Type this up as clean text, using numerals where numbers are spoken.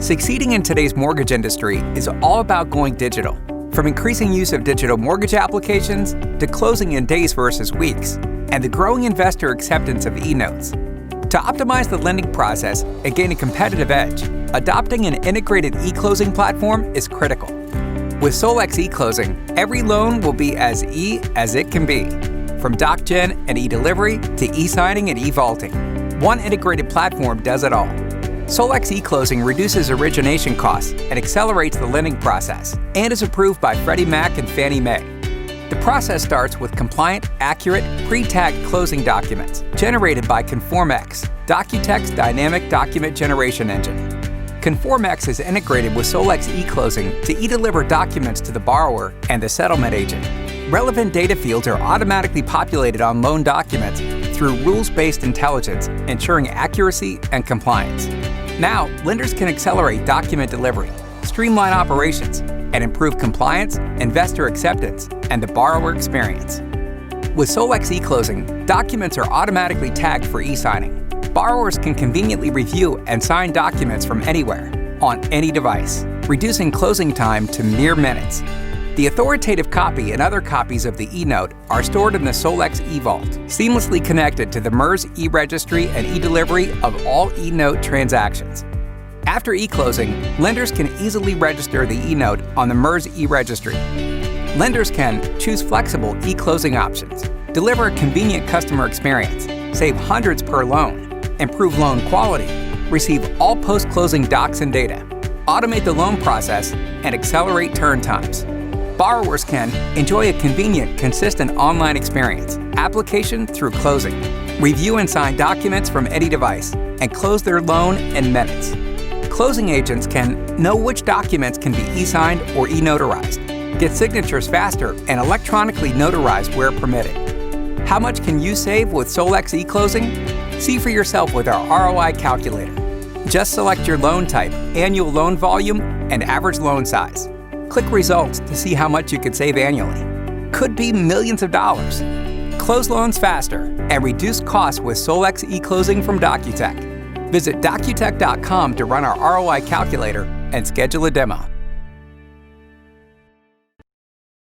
Succeeding in today's mortgage industry is all about going digital. From increasing use of digital mortgage applications to closing in days versus weeks, and the growing investor acceptance of e-notes. To optimize the lending process and gain a competitive edge, adopting an integrated e-closing platform is critical. With Solex e-closing, every loan will be as e as it can be. From DocGen and e-delivery to e-signing and e-vaulting, one integrated platform does it all. Solex e-closing reduces origination costs and accelerates the lending process, and is approved by Freddie Mac and Fannie Mae. The process starts with compliant, accurate, pre-tagged closing documents generated by ConformX, Docutech's dynamic document generation engine. ConformX is integrated with Solex e-closing to e-deliver documents to the borrower and the settlement agent. Relevant data fields are automatically populated on loan documents through rules-based intelligence, ensuring accuracy and compliance. Now, lenders can accelerate document delivery, streamline operations, and improve compliance, investor acceptance, and the borrower experience. With Solex e-closing, documents are automatically tagged for e-signing. Borrowers can conveniently review and sign documents from anywhere, on any device, reducing closing time to mere minutes. The authoritative copy and other copies of the e-note are stored in the Solex e-vault, seamlessly connected to the MERS e-registry and e-delivery of all e-note transactions. After e-closing, lenders can easily register the e-note on the MERS e-registry. Lenders can choose flexible e-closing options, deliver a convenient customer experience, save hundreds per loan, improve loan quality, receive all post-closing docs and data, automate the loan process, and accelerate turn times. Borrowers can enjoy a convenient, consistent online experience, application through closing, review and sign documents from any device, and close their loan in minutes. Closing agents can know which documents can be e-signed or e-notarized, get signatures faster, and electronically notarize where permitted. How much can you save with Solex e-closing? See for yourself with our ROI Calculator. Just select your loan type, annual loan volume, and average loan size. Click Results to see how much you could save annually. Could be millions of dollars. Close loans faster and reduce costs with Solex e-closing from Docutech. Visit Docutech.com to run our ROI Calculator and schedule a demo.